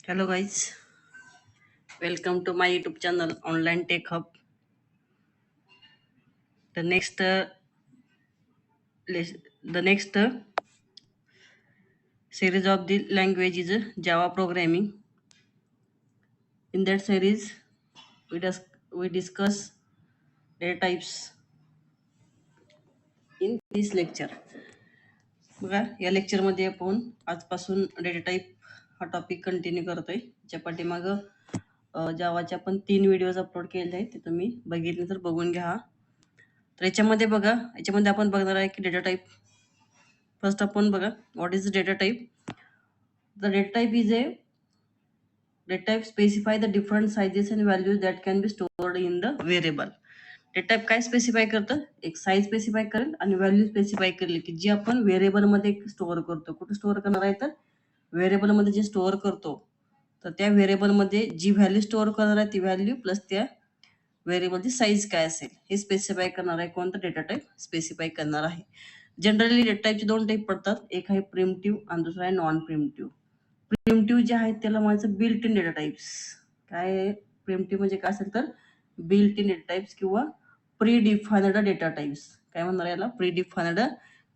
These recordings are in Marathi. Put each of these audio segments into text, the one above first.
Hello guys, welcome to my YouTube channel Online Tech Hub. The next the next series of the language is Java programming. In that series, we discuss data types in this lecture. बघा या लेक्चर मध्ये आपण आजपासून डेटा टाईप हा टॉपिक कंटिन्यू करतोय. ज्या पाठीमागं जावाचे आपण 3 व्हिडिओज अपलोड केलेले आहेत ते तुम्ही बघितले तर बघून घ्या. तर याच्यामध्ये आपण बघणार आहे की डेटा टाईप. फर्स्ट आपण बघा what is data type. The data type is a data type specify the different sizes and values that can be stored in the variable. Data type काय स्पेसिफाय करतं? एक साईज स्पेसिफाय करेल आणि व्हॅल्यू स्पेसिफाय करेल की जी आपण व्हेरिएबल मध्ये स्टोअर करतो. कुठे स्टोअर करणार आहे तर व्हेरिएबल मध्ये जे स्टोअर करतो तर त्या व्हेरिएबल मध्ये जी व्हॅल्यू स्टोअर करणार आहे ती व्हॅल्यू प्लस त्या व्हेरिएबलची साईज काय असेल हे स्पेसिफाय करणार आहे. कोणता डेटा टाईप स्पेसिफाय करणार आहे. जनरली डेटा टाईपचे 2 टाईप पडतात. एक आहे प्रिमिटिव्ह आणि दुसरा आहे नॉन प्रिमिटिव्ह. प्रिमिटिव्ह जे आहेत त्याला म्हणायचं बिल्ट इन डेटा टाईप्स. काय प्रिमिटिव्ह म्हणजे काय असेल तर बिल्ट इन डेटा टाईप्स किंवा प्री डिफाइन्ड डेटा टाईप्स. काय म्हणणार याला? Pre defined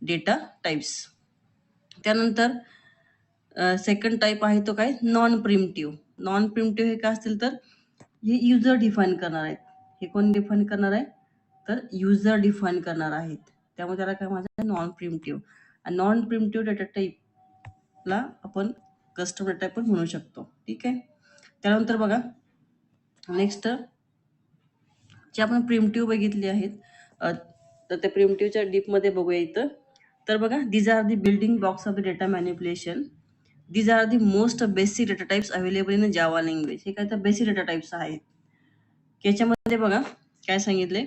data types. त्यानंतर सेकंड टाईप आहे तो काय नॉन प्रिमिटिव्ह. नॉन प्रिमिटिव्ह हे काय असतील तर हे युजर डिफाईन करणार आहेत. हे कोण डिफाईन करणार आहे तर युजर डिफाईन करणार आहेत. त्यामुळे त्याला काय म्हणायचं नॉन प्रिमिटिव्ह. आणि नॉन प्रिमिटिव्ह डेटा टाईपला आपण कस्टम डेटा टाईप पण म्हणू शकतो. ठीक आहे. त्यानंतर बघा नेक्स्ट जे आपण प्रिमिटिव्ह बघितले आहेत तर त्या प्रिमिटिव्हच्या डीपमध्ये बघूया इथं. तर बघा these are the building blocks of the data manipulation. These are the most basic data types available in Java language. हे काय तर बेसिक डेटा टाईप्स आहेत. याच्यामध्ये बघा काय सांगितले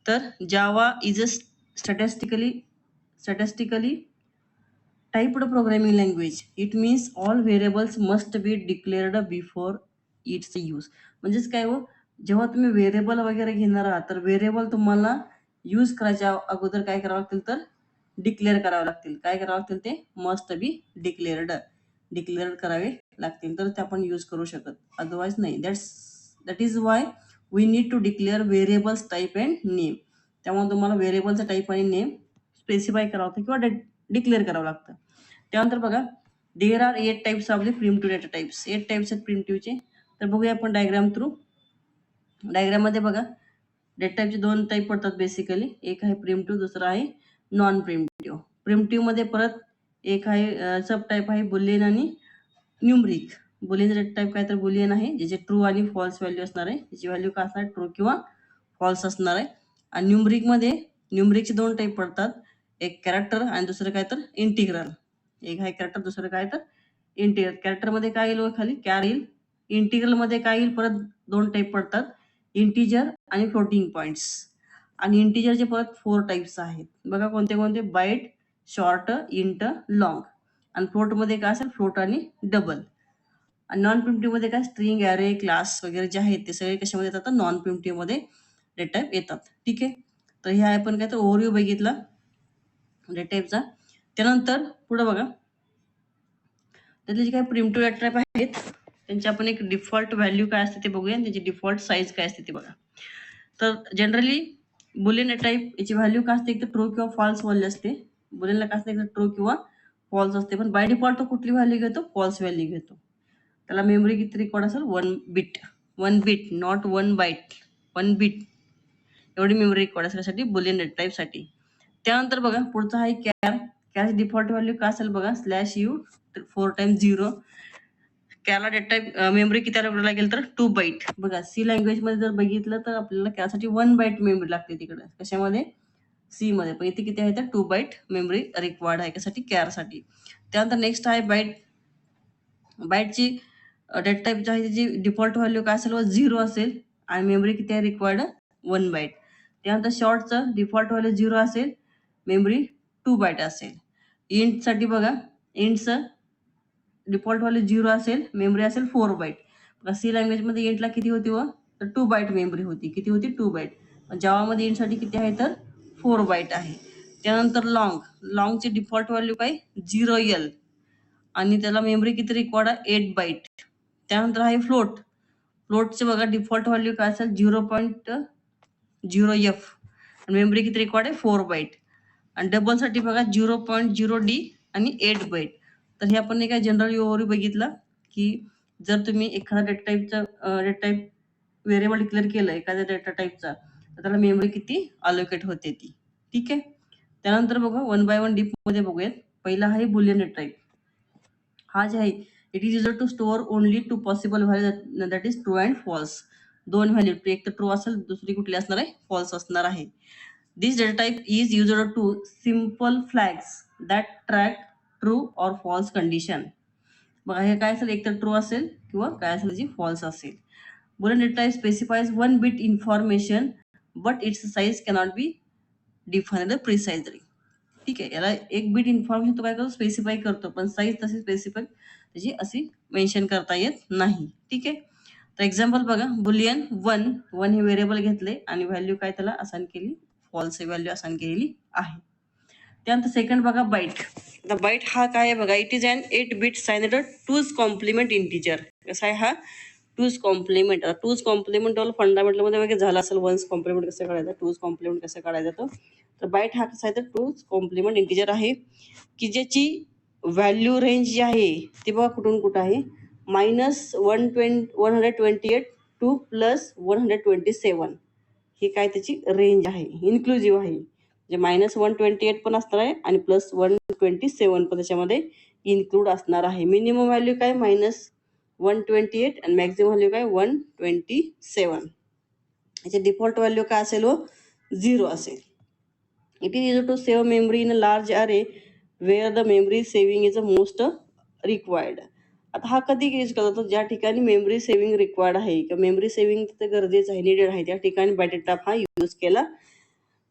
तर जावा is a statistically typed programming language. It means all variables must be declared before its use. म्हणजेच काय हो जेव्हा तुम्ही व्हेरिएबल वगैरे घेणार आहात तर व्हेरिएबल तुम्हाला यूज करायच्या अगोदर काय करावं लागतील तर डिक्लेअर करावे लागतील. काय करावं लागतील ते मस्ट बी डिक्लेअर्ड करावे लागतील तर ते आपण यूज करू शकत. अदरवाईज नाही. That is why we need to declare variables type and name. त्यामुळे तुम्हाला व्हेरिएबलचा टाईप आणि नेम स्पेसिफाय करावं लागतं किंवा डिक्लेअर करावं लागतं. त्यानंतर बघा there are 8 types of the primitive data types. 8 types आहेत प्रिमिटिव्हचे. तर बघूया आपण डायग्राम थ्रू. डायग्राम मध्ये बघा डेटा टाईपचे 2 टाईप पडतात बेसिकली. एक आहे प्रिमिटिव्ह, दुसरा आहे नॉन प्रिमिटिव्ह. प्रिमिटिव्ह मध्ये परत एक आहे सब टाईप आहे बुलियन आणि न्यूमरिक. बुलियन डेटा टाईप काय तर बुलियन आहे ज्याचे ट्रू आणि फॉल्स व्हॅल्यू असणार आहे. त्याची व्हॅल्यू काय असणार ट्रू किंवा फॉल्स असणार आहे. आणि न्यूमरिकचे 2 टाईप पडतात. एक कॅरेक्टर आणि दुसरं काय तर इंटिग्रल. एक आहे कॅरेक्टर, दुसरं काय तर इंटिग्रल. कॅरेक्टर मध्ये काय येईल खाली कॅर येईल. इंटिग्रल मध्ये काय येईल परत 2 टाईप पडतात इंटिजर आणि फ्लोटिंग पॉइंट्स. आणि इंटिजरचे परत 4 टाईप्स आहेत. बघा कोणते कोणते बाईट, शॉर्ट, इंट, लॉंग. आणि फ्लोट मध्ये काय असेल फ्लोट आणि डबल. आणि नॉन प्रिमिटिव्ह मध्ये काय स्ट्रिंग, ॲरे, क्लास वगैरे जे आहेत ते सगळे कशामध्ये येतात नॉन प्रिमिटिव्ह मध्ये डेटा टाईप येतात. ठीक आहे. तर हे आपण काय तर ओव्हरव्ह्यू बघितला डेटा टाईपचा. त्यानंतर पुढे बघा त्यातले जे काही प्रिमिटिव्ह डेटा टाईप आहेत त्यांची आपण एक डिफॉल्ट व्हॅल्यू काय असते ते बघूया आणि त्याची डिफॉल्ट साईज काय असते ते बघा. तर जनरली बुलियन डेटा टाईप याची व्हॅल्यू काय असते एक तर ट्रू किंवा फॉल्स व्हॅल्यू असते. बुलियनला काय असते एक ट्रू किंवा फॉल्स असते. पण बाय डिफॉल्ट तो कुठली व्हॅल्यू घेतो फॉल्स व्हॅल्यू घेतो. त्याला मेमरी किती रिकॉर्ड असेल 1 बिट नॉट 1 बाईट 1 बिट एवढी मेमरी रिकॉर्ड असण्यासाठी बुलियन डेटा टाईप साठी. त्यानंतर बघा पुढचा आहे कॅर. कॅरची डिफॉल्ट व्हॅल्यू काय असेल बघा /u 4 टाइम्स 0. कॅरला डेटा टाईप मेमरी किती लागेल तर 2 बाईट. बघा सी लँग्वेज मध्ये जर बघितलं तर आपल्याला कॅरसाठी 1 बाईट मेमरी लागते तिकडे कशामध्ये सी मध्ये. पण इथे किती आहे तर 2 बाईट मेमरी रिक्वायर्ड आहे कशासाठी कॅरसाठी. त्यानंतर नेक्स्ट आहे बाईटची डेटा टाईप आहे त्याची डिफॉल्ट व्हॅल्यू काय असेल 0 असेल आणि मेमरी किती आहे रिक्वायर्ड 1 बाईट. त्यानंतर शॉर्टचं डिफॉल्ट व्हॅल्यू 0 असेल मेमरी 2 बाईट असेल. इंटसाठी बघा इंटचं डिफॉल्ट व्हॅल्यू 0 असेल मेमरी असेल 4 बाईट. सी लँग्वेज मध्ये इंटला किती होती व तर 2 बाईट मेमरी होती. किती होती 2 बाईट. जावामध्ये इंटसाठी किती आहे तर 4 बाईट आहे. त्यानंतर लॉंगची डिफॉल्ट व्हॅल्यू काय 0L आणि त्याला मेमरी किती रिक्वायर्ड आहे 8 बाईट. त्यानंतर आहे फ्लोट. फ्लोटचे बघा डिफॉल्ट व्हॅल्यू काय असेल 0.0f. मेमरी किती रिक्वायर्ड आहे 4 बाईट. आणि डबलसाठी बघा 0.0d आणि 8 बाईट. तर हे आपण काय जनरल ओव्हरव्ह्यू बघितला की जर तुम्ही एखादा डेटा टाईप व्हेरिएबल डिक्लेअर केलं एखाद्या डेटा टाईपचा तर त्याला मेमरी किती अलोकेट होते ती. ठीक आहे. त्यानंतर बघा 1 बाय 1 डीप मध्ये बघूयात. पहिला आहे बुलियन डेटा टाईप. हा जे आहे it is user to store only two possible value that is true and false. दोन व्हॅल्यू, एक तर ट्रू असेल दुसरी कुठली असणार आहे फॉल्स असणार आहे. This data type is user to simple flags that track true or false condition. बघा हे काय असेल, एक तर ट्रू असेल किंवा काय असेल जी फॉल्स असेल. Boolean data type specifies 1 bit information but its size cannot be defined precisely. ठीक आहे. याला एक बिट इन्फॉर्मेशन तो काय करतो स्पेसिफाय करतो, पण साईज तशी स्पेसिफाय त्याची अशी मेन्शन करता येत नाही. ठीक आहे. तर एक्झाम्पल बघा, बुलियन 1 हे व्हेरिएबल घेतले आणि व्हॅल्यू काय त्याला असाइन केली, फॉल्स ही व्हॅल्यू असाइन केलेली आहे. त्यानंतर सेकंड बघा बाईट. द बाईट हा काय आहे बघा, it is an 8 bit signed two's complement integer. कसा आहे हा two's complement. Two's complement fundamental मध्ये वगैरे झाला असेल, वन्स कॉम्प्लिमेंट कसं काढायचं, टूज कॉम्प्लिमेंट कसं काढायचा तो. तर बाईट हा कसा आहे तर टूज कॉम्प्लिमेंट इंटिजर आहे की ज्याची व्हॅल्यू रेंज जी आहे ती बघा कुठून कुठं आहे, -128 टू +127. ही काय त्याची रेंज आहे, इन्क्लुझिव्ह आहे. म्हणजे -128 पण असणार आहे आणि +127 पण त्याच्यामध्ये इन्क्लूड असणार आहे. मिनिमम व्हॅल्यू काय -128 आणि मॅक्झिमम व्हॅल्यू काय 127. याचे डिफॉल्ट व्हॅल्यू काय असेल व 0 असेल. It is use to save memory in a large array where the memory saving is a most required. आता हा कधी यूज करता येतो, ज्या ठिकाणी मेमरी सेव्हिंग रिक्वायर्ड आहे किंवा मेमरी सेव्हिंग तिथे गरजेचं आहे, निडेड आहे, त्या ठिकाणी बाईट डेटा हा यूज केला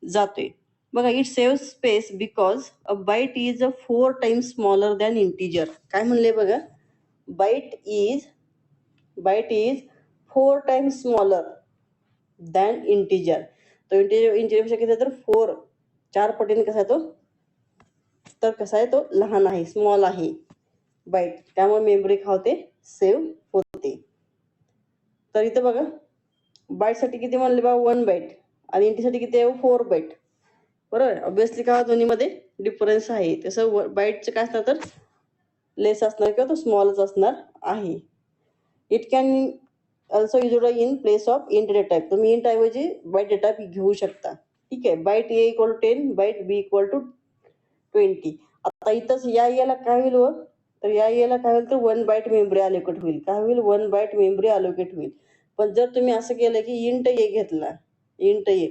जातोय. बघा, it save space because a byte is 4 times smaller than integer. काय म्हणले बघा, byte is 4 times smaller than integer. तो इंटिजरपेक्षा किती तर 4 पटीने कसा आहे तो, तर कसा आहे तो लहान आहे, स्मॉल आहे बाईट, त्यामुळे मेमरी खावते सेव्ह होते. तर इथं बघा बाईटसाठी किती म्हणले बघा 1 बाईट आणि इंटीसाठी किती आहे 4 बाईट. बरोबर. ऑब्विसली का दोन्हीमध्ये डिफरन्स आहे. तसं बाईटचं काय असणार तर लेस असणार किंवा तो स्मॉलच असणार आहे. It can also use in place of int data type. तुम्ही इंट ऐवजी बाईट डेटा टाईप घेऊ शकता. ठीक आहे. Byte a equal to 10, byte b equal to 20. आता इथंच याला काय होईल व, तर याला काय होईल तर 1 बाईट मेमरी अलोकेट होईल. काय होईल 1 बाईट मेमरी अलोकेट होईल. पण जर तुम्ही असं केलं की इंट ए घेतला, इंट ए,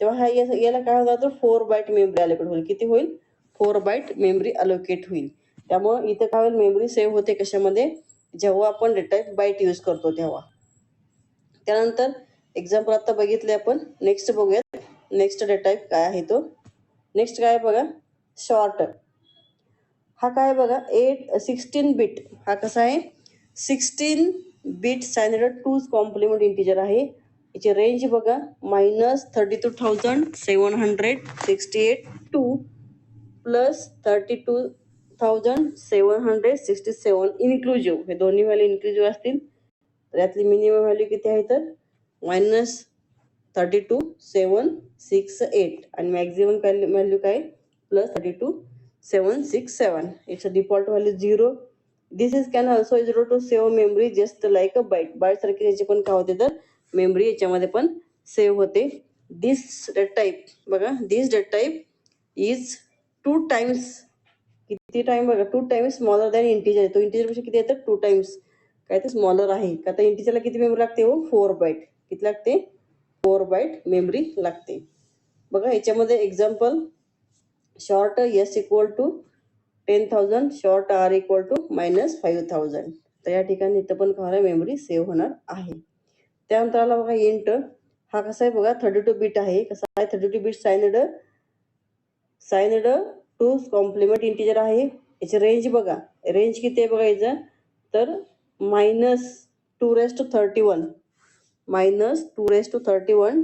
तेव्हा हा याला काय होणार तर 4 बाईट मेमरी अलोकेट होईल. किती होईल 4 बाईट मेमरी अलोकेट होईल. त्यामुळे इथं काय होईल मेमरी सेव्ह होते कशामध्ये, जेव्हा आपण डेटा टाईप बाईट यूज करतो तेव्हा. त्यानंतर एक्झाम्पल आता बघितले आपण. नेक्स्ट बघूयात, नेक्स्ट डेटा टाईप काय आहे तो. नेक्स्ट काय बघा शॉर्ट. हा काय बघा 16 बिट. हा कसा आहे 16 bit signed two's complement integer आहे. याची रेंज बघा -32,768 टू +32,767 इन्क्लुझिव्ह. हे दोन्ही व्हॅल्यू इन्क्लुझिव्ह असतील. तर यातली मिनिमम व्हॅल्यू किती आहे तर -32,768 आणि मॅक्झिमम व्हॅल्यू काय +32,767. It's default value 0. This is can also use to save memory just like a byte. Byte सारखी याची पण काय होते तर मेमरी याच्यामध्ये पण सेव्ह होते. दिस डेटा टाईप बघा, दिस डेटा टाईप इज 2 टाइम्स, किती टाइम बघा 2 टाइम्स स्मॉलर दॅन इंटिजर. तो इंटिजरपेक्षा किती आहे तर 2 टाइम्स काय तर स्मॉलर आहे. का तर इंटिजरला किती मेमरी लागते हो 4 बाईट. किती लागते 4 बाईट मेमरी लागते. बघा याच्यामध्ये example short s equal to 10,000, short r equal to -5,000. तर या ठिकाणी इथं पण काय मेमरी सेव्ह होणार आहे. त्यानंतर आला बघा इंट. हा कसा आहे बघा 32 बिट आहे. कसा आहे 32 bit signed two complement integer आहे. याची रेंज बघा, रेंज किती आहे बघा याचं तर -2^31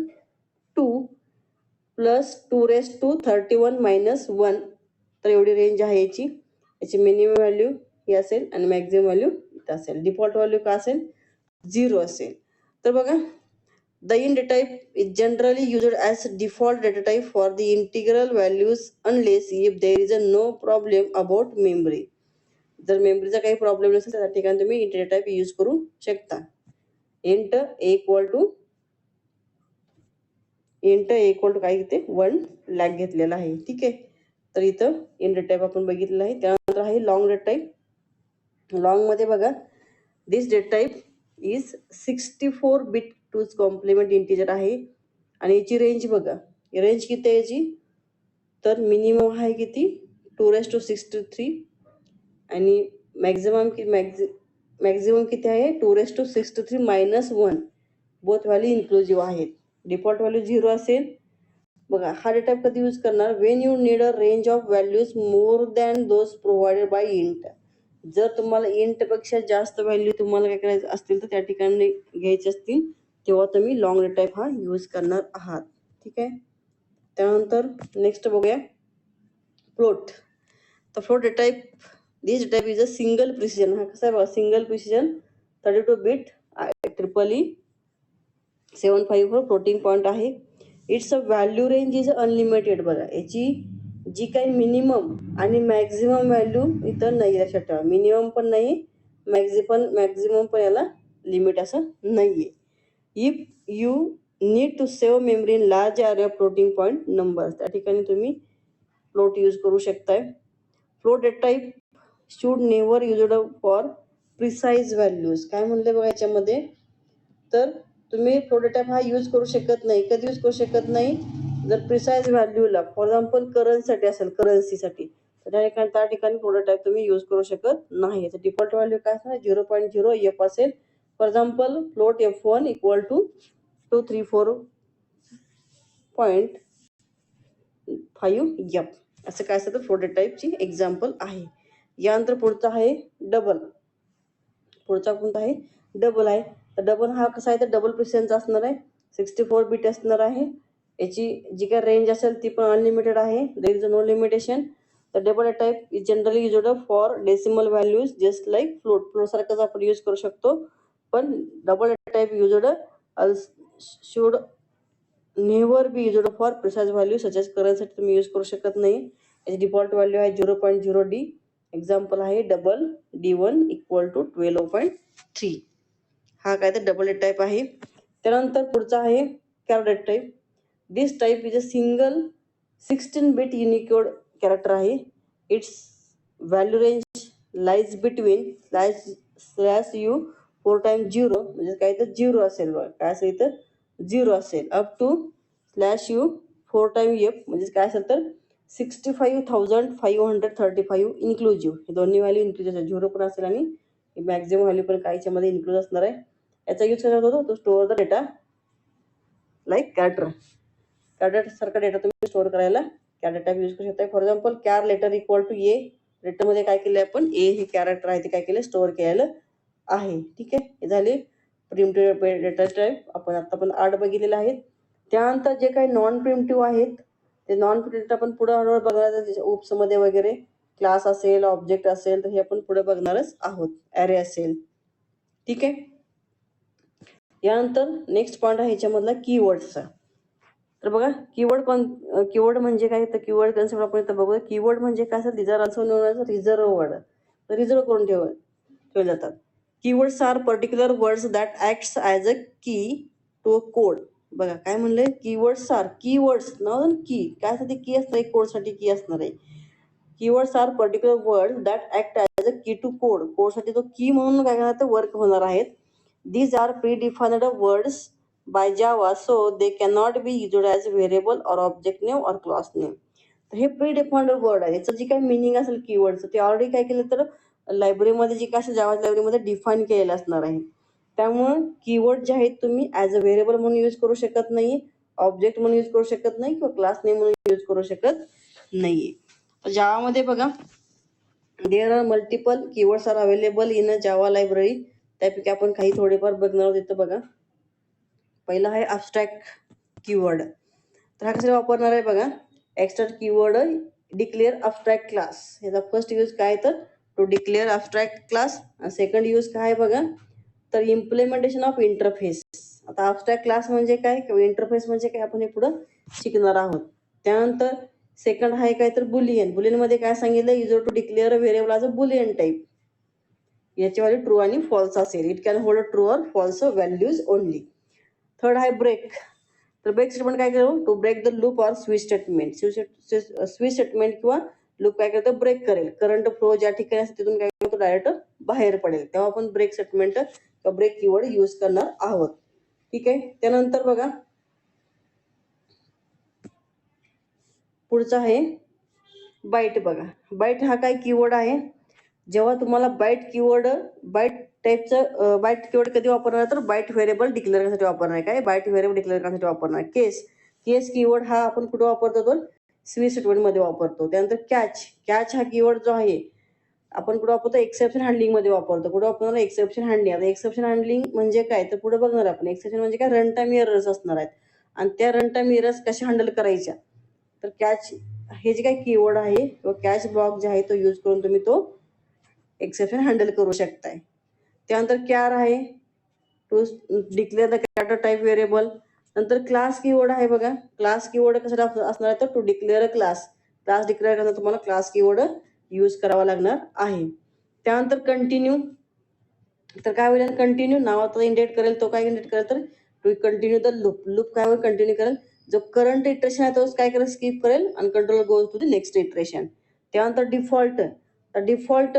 टू +2^31 -1. तर एवढी रेंज आहे याची. याची मिनिमम व्हॅल्यू ही असेल आणि मॅक्झिमम व्हॅल्यू इथं असेल. डिफॉल्ट व्हॅल्यू काय असेल 0 असेल. तर बघा the int data type is generally used as default data type for the integral values unless if there is a no problem about memory. जर मेमरीचा काही प्रॉब्लेम नसेल तर त्या ठिकाणी तुम्ही int data type यूज करू शकता. int इक्वल टू काय इथे 1 लॅग घेतलेला आहे. ठीक आहे. तर इथं int data type आपण बघितलेलं आहे. त्यानंतर आहे लॉंग data type. लॉंग मध्ये बघा this data type is 64 bit two's complement integer आहे आणि याची रेंज बघा. रेंज किती आहे याची तर मिनिमम आहे किती 2⁻63 आणि मॅक्झिमम किती आहे 2⁻63 -1. बोथ व्हॅल्यू इन्क्लुझिव्ह आहेत. डिफॉल्ट व्हॅल्यू 0 असेल. बघा हा डेटा कधी यूज करणार Wien you need a range of values more than those provided bye int. जर तुम्हाला इंट पेक्षा जास्त व्हॅल्यू तुम्हाला काय करायचं असतील तर त्या ठिकाणी घ्यायचे असतील तेव्हा तुम्ही लॉंग डेटा टाईप हा यूज करणार आहात. ठीक आहे. त्यानंतर नेक्स्ट बघूया फ्लोट. तर float data type this data type is a single precision. हा कसा आहे बघा single precision 32 bit EEE754 floating point आहे. It's a value range is unlimited. बघा याची जी काही मिनिमम आणि मॅक्झिमम व्हॅल्यू इथं नाही. लक्षात ठेवा मिनिमम पण नाही मॅक्झिमम पण याला लिमिट असं नाहीये. If you need to save memory in large area floating point number त्या ठिकाणी तुम्ही फ्लोट यूज करू शकताय. Float data type should never used for precise values. काय म्हणले बघा याच्यामध्ये तर तुम्ही फ्लोट डेटा टाईप हा यूज करू शकत नाही. कधी यूज करू शकत नाही जर प्रिसाइज व्हॅल्यूला फॉर एक्झाम्पल करन्सीसाठी असेल करन्सीसाठी तर त्या ठिकाणी फ्लोट टाईप तुम्ही यूज करू शकत नाही. याचं डिफॉल्ट व्हॅल्यू काय असणार 0.0 F असेल. For example float F1 equal to 234.5 F असं काय असतं तर फ्लोट डेटा टाईपची एक्झाम्पल आहे. यानंतर पुढचा आहे डबल. पुढचा कोणता आहे डबल आहे. तर डबल हा कसा आहे तर डबल प्रिसिजनचा असणार आहे. 64 बिट असणार आहे. याची जी काही रेंज असेल ती पण अनलिमिटेड आहे. There is no limitation. तर double data type is generally used for decimal values just like float. Float सारखंच आपण यूज करू शकतो पण double data type used should never be used for precise value such as करन्सीसाठी तुम्ही यूज करू शकत नाही. याची डिफॉल्ट व्हॅल्यू आहे 0.0 D. एक्झाम्पल आहे डबल D1 इक्वल टू 12.3. हा काय तर डबल डेटा टाईप आहे. त्यानंतर पुढचा आहे char data type. This type is a single 16 bit unicode character आहे. Its value range lies between /u 4 म्हणजे काय तर 0 असेल बघा काय असेल तर 0 असेल अप टू /u 4 म्हणजे काय असेल तर 65,535 इन्क्लुझिव्ह. हे दोन्ही व्हॅल्यू इन्क्लुझिव्ह असेल 0 पण असेल आणि मॅक्झिमम व्हॅल्यू पण काय याच्यामध्ये इन्क्लूड असणार आहे. याचा यूज कसा होतो तो store the data like character सारखा डेटा तुम्ही स्टोअर करायला कॅर डेटा यूज करू शकता. For example char letter equal to A. लेटरमध्ये काय केलं आपण ए हे कॅरेक्टर आहे ते काय केलं स्टोअर केलेलं आहे. ठीक आहे. हे झाले प्रिमिटिव्ह डेटा टाईप. आपण आता पण 8 बघितलेले आहेत. त्यानंतर जे काही नॉन प्रिमिटिव्ह आहेत ते नॉन प्रिमिटिव्ह आपण पुढे हळूहळू बघणार. उपसमध्ये वगैरे क्लास असेल ऑब्जेक्ट असेल तर हे आपण पुढे बघणारच आहोत. ॲरे असेल. ठीक आहे. यानंतर नेक्स्ट पॉईंट आहे ह्याच्यामधला कीवर्डचा. तर बघा कीवर्ड म्हणजे काय तर कीवर्ड कन्सेप्ट आपण इथं बघूया. कीवर्ड म्हणजे काय असं this are also known as reserve word. Reserve करून ठेवले जातात. Keywords are particular words that acts as a key to a code. बघा काय म्हणले कीवर्ड्स आर कीवर्ड्स नाव की काय साठी की असणार आहे कोडसाठी की असणार आहे. Keywords are particular word that act as a key to code. कोडसाठी तो की म्हणून काय करणार तर वर्क होणार आहेत. These are predefined words by Java, so they cannot be used as variable or object name or class name. तर हे प्रीडिफाईन्ड वर्ड आहे. याचं जी काही मिनिंग असेल कीवर्डचं ते ऑलरेडी काय केलं तर लायब्ररीमध्ये जी काय असेल जावा लायब्ररीमध्ये डिफाईन केलेलं असणार आहे. त्यामुळं कीवर्ड जे आहेत तुम्ही ॲज अ व्हेरिएबल म्हणून यूज करू शकत नाही, ऑब्जेक्ट म्हणून यूज करू शकत नाही किंवा क्लास नेम म्हणून यूज करू शकत नाहीये. तर जावामध्ये बघा there are multiple keywords are available in a Java library. त्यापैकी आपण काही थोडेफार बघणार आहोत. इथं बघा पहिला आहे अबस्ट्रॅक्ट कीवर्ड. तर हा कसा वापरणार आहे बघा. Extra keyword declare abstract class. याचा फर्स्ट यूज काय तर to declare abstract class. Second use काय आहे बघा, तर इम्प्लिमेंटेशन ऑफ इंटरफेस. आता अबस्ट्रॅक्ट क्लास म्हणजे काय किंवा इंटरफेस म्हणजे काय आपण हे पुढं शिकणार आहोत. त्यानंतर सेकंड आहे काय, तर बुलियन. बुलियनमध्ये काय सांगितलं, used to declare a variable as a boolean type. याची व्हॅल्यू ट्रू आणि फॉल्स असेल. It can hold true or false values only. Third आहे ब्रेक. तर ब्रेक स्टेटमेंट काय करू, to break the loop or switch statement. Switch statement किंवा लूप काय करतं, ब्रेक करेल. करंट फ्लो ज्या ठिकाणी असते तिथून काय करतो, डायरेक्ट बाहेर पडेल. तेव्हा आपण ब्रेक स्टेटमेंट किंवा ब्रेक कीवर्ड यूज करणार आहोत. ठीक आहे. त्यानंतर बघा पुढचा आहे बाईट. बघा बाईट हा काय कीवर्ड आहे, जेव्हा तुम्हाला बाईट कीवर्ड बाईट कीवर्ड कधी वापरणार, तर बाईट व्हेरिएबल डिक्लेअर करण्यासाठी वापरणार. काय बाईट व्हेरिएबल डिक्लेअर करण्यासाठी वापरणार. केस कीवर्ड हा आपण कुठे वापरतो, तर स्विच स्टेटमेंटमध्ये वापरतो. त्यानंतर कॅच हा कीवर्ड जो आहे आपण कुठे वापरतो, एक्सेप्शन हँडलिंग मध्ये वापरतो. कुठे वापरणार, एक्सेप्शन हँडलिंग. आता एक्सेप्शन हँडलिंग म्हणजे काय, तर पुढे बघणार आपण. एक्सेप्शन म्हणजे काय, रन टाइम एरर्स असणार आहेत आणि त्या रन टाइम एरर्स कशा हँडल करायच्या, तर कॅच हे जे काही कीवर्ड आहे किंवा कॅच ब्लॉक जे आहे तो यूज करून तुम्ही तो एक्सेप्शन हँडल करू शकताय. त्यानंतर क्यार आहे, to declare the character type variable. नंतर क्लास कीवर्ड आहे बघा. क्लास कीवर्ड कशासाठी असणार आहे, तर to declare a class. Class declare करताना तुम्हाला क्लास कीवर्ड यूज करावा लागणार आहे. त्यानंतर कंटिन्यू. तर काय होईल, कंटिन्यू नावाचा इंडेट करेल. तो काय इंडेट करेल, तर to continue the loop. Loop काय होईल, कंटिन्यू करेल. जो करंट इटरेशन आहे तोच काय करेल, स्किप करेल आणि control goes to the next iteration. त्यानंतर डिफॉल्ट. तर डिफॉल्ट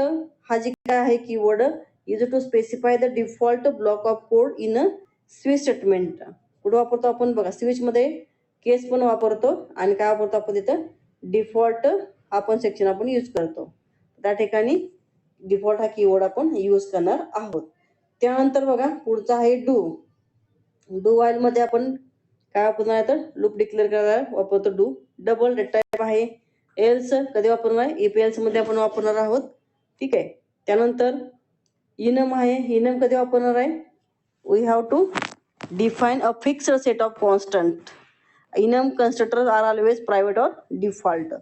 हा जे काय आहे keyword, use to specify the default block of code in a switch statement. कुठं वापरतो आपण बघा, स्विच मध्ये केस पण वापरतो आणि काय वापरतो आपण तिथं, डिफॉल्ट आपण सेक्शन आपण यूज करतो. त्या ठिकाणी डिफॉल्ट हा कीवर्ड आपण यूज करणार आहोत. त्यानंतर बघा पुढचा आहे डू वाईल मध्ये आपण काय वापरणार आहे, तर लूप डिक्लेअर करायला वापरतो डू. डबल टाईप आहे. एल्स कधी वापरणार आहे, EPLs मध्ये आपण वापरणार आहोत. ठीक आहे. त्यानंतर इनम आहे. इनम कधी वापरणार आहे, we have to define a fixed set of constant. Enum constructor are always private or default.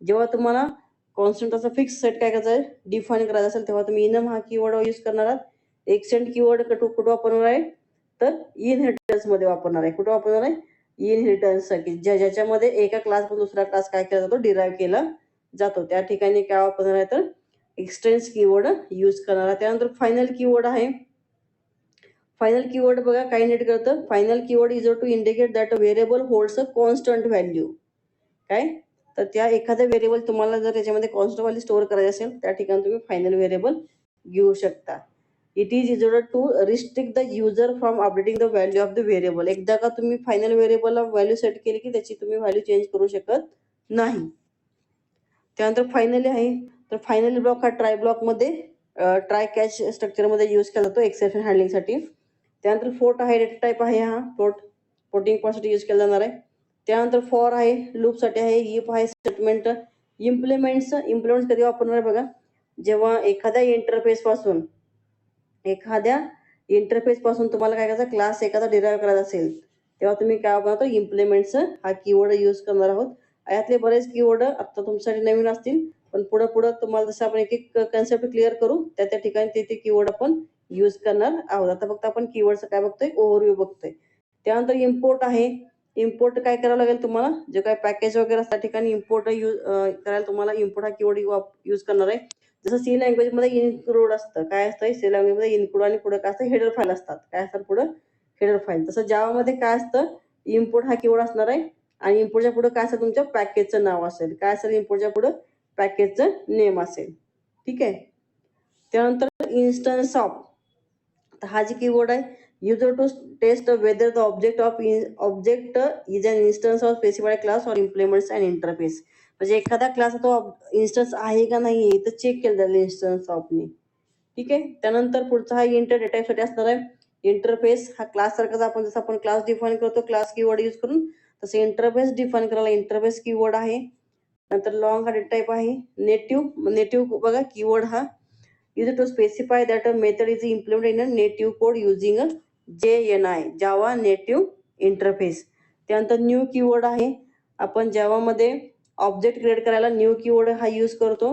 जेव्हा तुम्हाला कॉन्स्टंट असा फिक्स सेट काय करायचं आहे, डिफाईन करायचा असेल, तेव्हा तुम्ही इनम हा कीवर्ड यूज करणार आहात. एक्सटेंड कीवर्ड कुठं वापरणार आहे, तर इनहेरिटन्स मध्ये वापरणार आहे. कुठं वापरणार आहे, इनहेरिटन्स, की ज्याच्यामध्ये एका क्लास पासून दुसरा क्लास काय केला जातो, डिराईव्ह केला जातो. त्या ठिकाणी काय वापरणार आहे, तर एक्सटेन्स कीवर्ड यूज करणार आहे. त्यानंतर फायनल कीवर्ड आहे. फायनल कीवर्ड बघा काय इंडिकेट करतं, final keyword is to indicate that variable holds a constant value. काय, तर त्या एखाद्या व्हेरिएबल तुम्हाला जर त्याच्यामध्ये कॉन्स्टंट व्हॅल्यू स्टोअर करायची असेल, त्या ठिकाणी तुम्ही फायनल व्हेरिएबल घेऊ शकता. It is is to restrict the user from updating the value of the variable. एकदा का तुम्ही फायनल व्हेरिएबलला व्हॅल्यू सेट केली की त्याची तुम्ही व्हॅल्यू चेंज करू शकत नाही. त्यानंतर फायनली आहे, तर फायनली ब्लॉक हा ट्राय ब्लॉकमध्ये ट्राय कॅच स्ट्रक्चरमध्ये यूज केला जातो एक्सेप्शन हँडलिंगसाठी. त्यानंतर फोर्ट आहे, डेटा टाईप आहे. हा फ्लोटिंग पॉईंटसाठी यूज केला जाणार आहे. त्यानंतर फॉर आहे, लूपसाठी आहे. इफ आहे, स्टेटमेंट. इम्प्लिमेंट्स कधी वापरणार आहे बघा, जेव्हा एखाद्या इंटरफेस पासून तुम्हाला काय करायचं, क्लास एखादा डिराईव्ह करायचा असेल, तेव्हा तुम्ही काय वापरणार, इम्प्लिमेंट्स हा कीवर्ड यूज करणार आहोत. यातले बरेच कीवर्ड आता तुमच्यासाठी नवीन असतील, पण पुढं तुम्हाला जसं आपण एक एक कन्सेप्ट क्लिअर करू त्या ठिकाणी ते कीवर्ड आपण यूज करणार आहोत. आता फक्त आपण कीवर्डचं काय बघतोय, ओव्हरव्ह्यू बघतोय. त्यानंतर इम्पोर्ट आहे. इम्पोर्ट काय करावं लागेल तुम्हाला, जे काय पॅकेज वगैरे त्या ठिकाणी इम्पोर्ट करायला तुम्हाला इम्पोर्ट हा कीवर्ड यूज करणार आहे. जसं सी लँग्वेज मध्ये इन्क्लूड असतं, काय असतं सी लँग्वेज मध्ये इन्क्लूड, आणि पुढे काय असतं, हेडर फाईल असतात. काय असतात पुढे, हेडर फाईल. तसं जावामध्ये काय असतं, इम्पोर्ट हा कीवर्ड असणार आहे आणि इम्पोर्टच्या पुढे काय असेल, तुमच्या पॅकेजचं नाव असेल. काय असेल, इम्पोर्टच्या पुढे पॅकेजचं नेम असेल. ठीक आहे. त्यानंतर इन्स्टन्स ऑफ. हा जे कीवर्ड आहे, user to test whether the object is an instance of specified class or implements an interface. म्हणजे एखादा क्लास तो इन्स्टन्स आहे का नाही तर चेक केलं जाईल इन्स्टन्स ऑफने. ठीक आहे. त्यानंतर पुढचा हा इंटर डेटा टाईपसाठी असणार आहे. इंटरफेस हा क्लास सारखाच, आपण जसं आपण क्लास डिफाईन करतो क्लास कीवर्ड यूज करून, तसं इंटरफेस डिफाईन करायला इंटरफेस कीवर्ड आहे. नंतर लॉंग हा डेटा टाईप आहे. नेटिव्ह बघा कीवर्ड हा use to specify that a method is implemented in a native code using a JNI, Java native interface. त्यानंतर न्यू कीवर्ड आहे. आपण जावामध्ये ऑब्जेक्ट क्रिएट करायला न्यू कीवर्ड हा यूज करतो.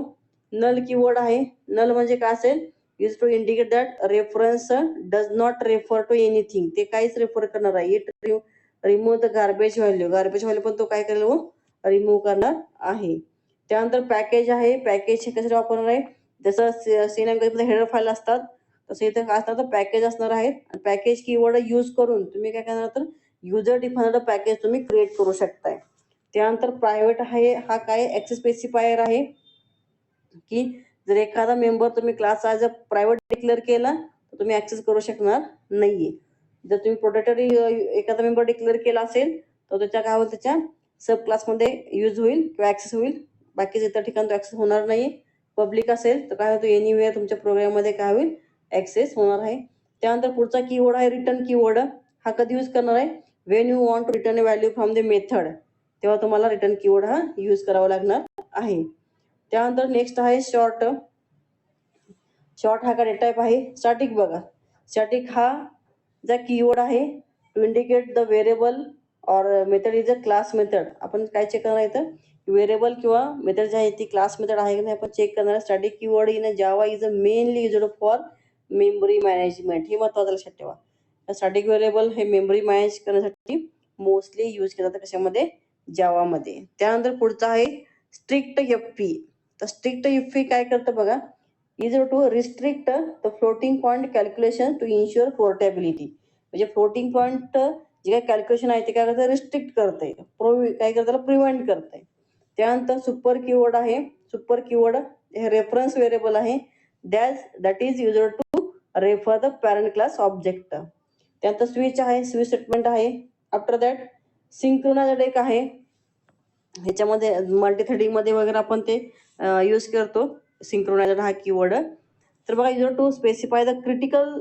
नल कीवर्ड आहे. नल म्हणजे काय असेल, use to indicate that reference does not refer to anything, ते काहीच रेफर करणार आहे. It remove the garbage value, garbage value पण तो काय करेल, रिमूव्ह करणार आहे. त्यानंतर पॅकेज आहे. पॅकेज हे कशाला वापरणार आहे, जसं सी लँग्वेजमध्ये हेडर फाईल असतात तसं इथं काय असणार, तर पॅकेज असणार आहे. पॅकेज कीवर्ड यूज करून तुम्ही काय करणार, तर युजर डिफाइन्ड पॅकेज तुम्ही क्रिएट करू शकताय. त्यानंतर प्रायव्हेट आहे. हा काय ऍक्सेस स्पेसिफायर आहे, की जर एखादा मेंबर तुम्ही class as a private declare केला तर तुम्ही ऍक्सेस करू शकणार नाहीये. जर तुम्ही प्रोटेक्टरी एखादा मेंबर डिक्लेअर केला असेल तर त्याच्या काय होईल, त्याच्या सब क्लासमध्ये यूज होईल किंवा ऍक्सेस होईल, बाकीच्या इतर ठिकाणी तो ऍक्सेस होणार नाही. पब्लिक असेल तर काय होतं, एनिवेअर तुमच्या प्रोग्राममध्ये काय होईल, ऍक्सेस होणार आहे. त्यानंतर पुढचा कीवर्ड आहे रिटर्न कीवर्ड. हा कधी यूज करणार आहे, when you want to return a value from the method, तेव्हा तुम्हाला रिटर्न कीवर्ड हा यूज करावा लागणार आहे. त्यानंतर नेक्स्ट आहे शॉर्ट. शॉर्ट हा काय टाईप आहे. स्टॅटिक बघा, स्टॅटिक हा जा कीवर्ड आहे टू इंडिकेट द व्हेरिएबल और method is a class method. आपण काय चेक करणार इथं, व्हेरिएबल किंवा मेथड जे आहे ती क्लास मेथड आहे की नाही आपण चेक करणार. Static keyword in Java is a mainly used for memory management, हे महत्वाचं लक्षात ठेवा. स्टॅटिक व्हेरिएबल हे मेमरी मॅनेज करण्यासाठी मोस्टली यूज केलं जातं, कशामध्ये, जावामध्ये. त्यानंतर पुढचा आहे स्ट्रिक्ट एफ-पी. तर स्ट्रिक्ट एफ-पी काय करतं बघा, is to restrict the floating point calculation to ensure portability. म्हणजे फ्लोटिंग पॉईंट जे काही कॅल्क्युलेशन आहे ते काय करतं, रिस्ट्रिक्ट करते, काय करतं, प्रिव्हेंट करते. त्यानंतर सुपर कीवर्ड आहे. सुपर कीवर्ड हे रेफरन्स व्हेरिएबल आहे, that is user to refer the parent class object. त्यानंतर स्विच आहे, स्विच स्टेटमेंट आहे. आफ्टर दॅट सिंक्रोनाइज्ड एक आहे, ह्याच्यामध्ये मल्टी मध्ये वगैरे आपण ते यूज करतो सिंक्रोनाइज्ड हा कीवर्ड. तर बघा, user to specify the critical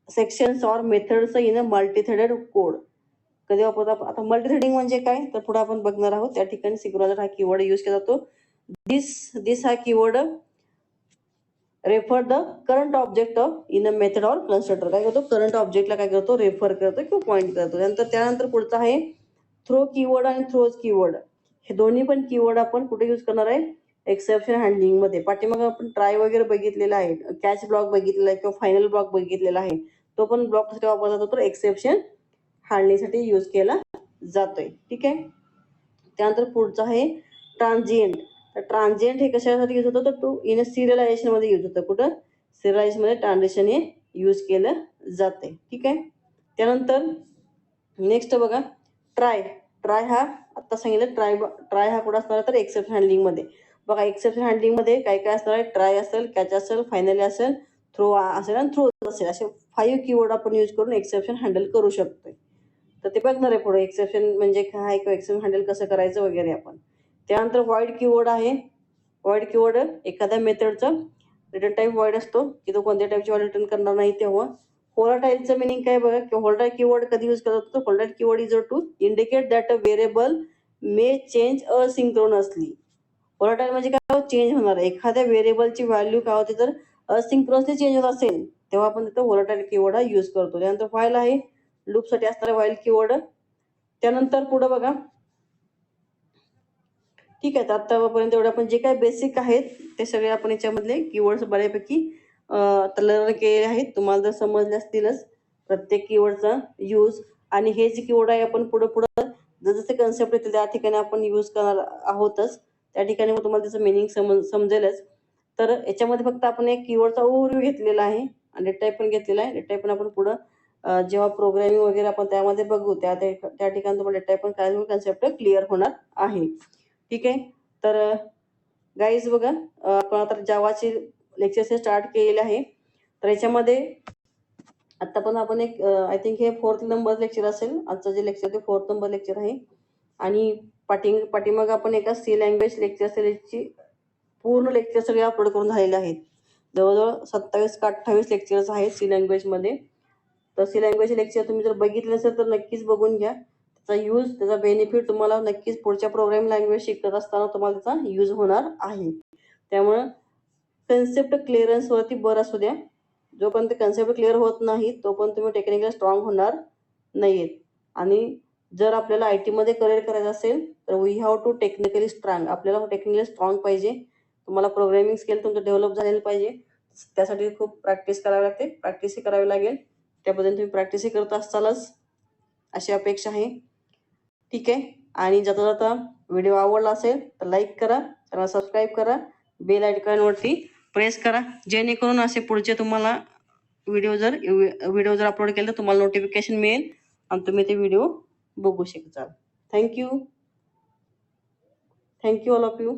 sections और methods in a multithreaded code. कधी वापरतो आता मल्टीथ्रेडिंग म्हणजे काय, तर पुढे आपण बघणार आहोत. त्या ठिकाणी सिंक्रोनाइज्ड हा कीवर्ड यूज केला जातो. दिस हा keyword refer the current object in a method और कन्स्ट्रक्टर. काय करतो, करंट ऑब्जेक्टला काय करतो, रेफर करतो किंवा पॉईंट करतो. त्यानंतर पुढचा आहे थ्रो कीवर्ड आणि थ्रोज कीवर्ड. हे दोन्ही पण कीवर्ड आपण कुठे यूज करणार आहे, एक्सेप्शन हँडलिंग मध्ये. पाठीमागे आपण ट्राय वगैरे बघितलेला आहे, कॅच ब्लॉक बघितलेला आहे किंवा फायनल ब्लॉक बघितलेला आहे. तो पण ब्लॉक कशासाठी वापरला जातो, तर एक्सेप्शन हँडलिंगसाठी यूज केला जातोय. ठीक आहे. त्यानंतर पुढचा आहे ट्रान्झिएंट. तर ट्रान्झिएंट हे कशासाठी यूज होतं, तर टू इन सिरियलायझेशन मध्ये यूज होतं. कुठं, सिरियलायझेशन मध्ये ट्रान्झिशन हे यूज केलं जाते. ठीक आहे. त्यानंतर नेक्स्ट बघा ट्राय. ट्राय हा आता सांगितलं, ट्राय हा कुठं असणार, तर एक्सेप्शन हँडलिंग मध्ये. बघा एक्सेप्शन हँडलिंग मध्ये काय काय असणार आहे, ट्राय असेल, कॅच असेल, फायनली असेल, थ्रो असेल आणि थ्रो असेल. असे 5 कीवर्ड आपण यूज करून एक्सेप्शन हँडल करू शकतोय. तर ते बघणार आहे पुढे, एक्सेप्शन म्हणजे काय किंवा एक्सेप्शन हँडल कसं करायचं वगैरे आपण. त्यानंतर व्हॉइड कीवर्ड आहे. व्हॉइड कीवर्ड एखाद्या मेथडचं रिटर्न टाईप व्हॉइड असतो, की तो कोणत्या टाईपची व्हॅल्यू रिटर्न करणार नाही तेव्हा. होलाटाईलचं मिनिंग काय बघा, की होलाटाईल कीवर्ड कधी यूज करतो, तर volatile keyword is to indicate that a variable may change asynchronously. Volatile म्हणजे काय, चेंज होणार. एखाद्या व्हेरिएबलची व्हॅल्यू काय होते, तर असिंक्रोनसली चेंज होत असेल तेव्हा आपण तिथं होलाटाईल कीवर्ड हा यूज करतो. त्यानंतर व्हाईल आहे, लूपसाठी असणारा व्हाईल कीवर्ड. त्यानंतर पुढे बघा, ठीक आहे. तर आतापर्यंत एवढे आपण जे काही बेसिक आहेत ते सगळे आपण याच्यामधले कीवर्ड्स बऱ्यापैकी लर्न केलेले आहेत. तुम्हाला जर समजले असतीलच प्रत्येक कीवर्डचा यूज. आणि हे जे कीवर्ड आहे आपण पुढे पुढे जसे कन्सेप्ट येतील त्या ठिकाणी आपण यूज करणार आहोतच. त्या ठिकाणी मग तुम्हाला त्याचं मिनिंग समजेलच. तर याच्यामध्ये फक्त आपण एक कीवर्डचा ओव्हरव्ह्यू घेतलेला आहे आणि डेटा टाईप पण घेतलेला आहे. डेटा टाईप पण आपण पुढं जेव्हा प्रोग्रामिंग वगैरे आपण त्यामध्ये बघू त्या ठिकाणी तुम्हाला डेटा टाईप पण काय कन्सेप्ट क्लिअर होणार आहे. ठीक आहे. तर गाईज बघा, आपण आता जावाचे लेक्चर्स स्टार्ट केलेले आहे. तर याच्यामध्ये आता पण आपण एक आय थिंक हे 4th नंबर लेक्चर असेल. आजचं जे लेक्चर ते 4th नंबर लेक्चर आहे. आणि पाठीमाग आपण एका सी लँग्वेज लेक्चर सिरीजची पूर्ण लेक्चर सगळे अपलोड करून झालेले आहेत. जवळजवळ 27 का 28 लेक्चर्स आहेत सी लँग्वेजमध्ये. तर सी लँग्वेज लेक्चर तुम्ही जर बघितलं असेल तर नक्कीच बघून घ्या. त्याचा यूज, त्याचा बेनिफिट तुम्हाला नक्कीच पुढच्या प्रोग्रामिंग लँग्वेज शिकत असताना तुम्हाला त्याचा यूज होणार आहे. त्यामुळे कन्सेप्ट क्लिअरन्स वरती भर असू द्या. जोपर्यंत कन्सेप्ट क्लिअर होत नाही तोपर्यंत तुम्ही टेक्निकली स्ट्रॉंग होणार नाहीयेत. आणि जर आपल्याला आय टी मध्ये करिअर करायचं असेल तर we have to technically strong. आपल्याला टेक्निकली स्ट्रॉंग पाहिजे. तुम्हाला प्रोग्रामिंग स्किल तुमचं डेव्हलप झालेलं पाहिजे. त्यासाठी खूप प्रॅक्टिस करावी लागते. प्रॅक्टिसही करावी लागेल. त्याबद्दल तुम्ही प्रॅक्टिसही करत असतालच अशी अपेक्षा आहे. ठीक आहे. आणि जाता जाता व्हिडिओ आवडला असेल तर लाईक करा, चॅनल सबस्क्राईब करा, बेल आयकॉनवरती प्रेस करा, जेणेकरून असे पुढचे तुम्हाला व्हिडिओ जर अपलोड केले तर तुम्हाला नोटिफिकेशन मिळेल आणि तुम्ही ते व्हिडिओ बघू शकाल. Thank you all of you.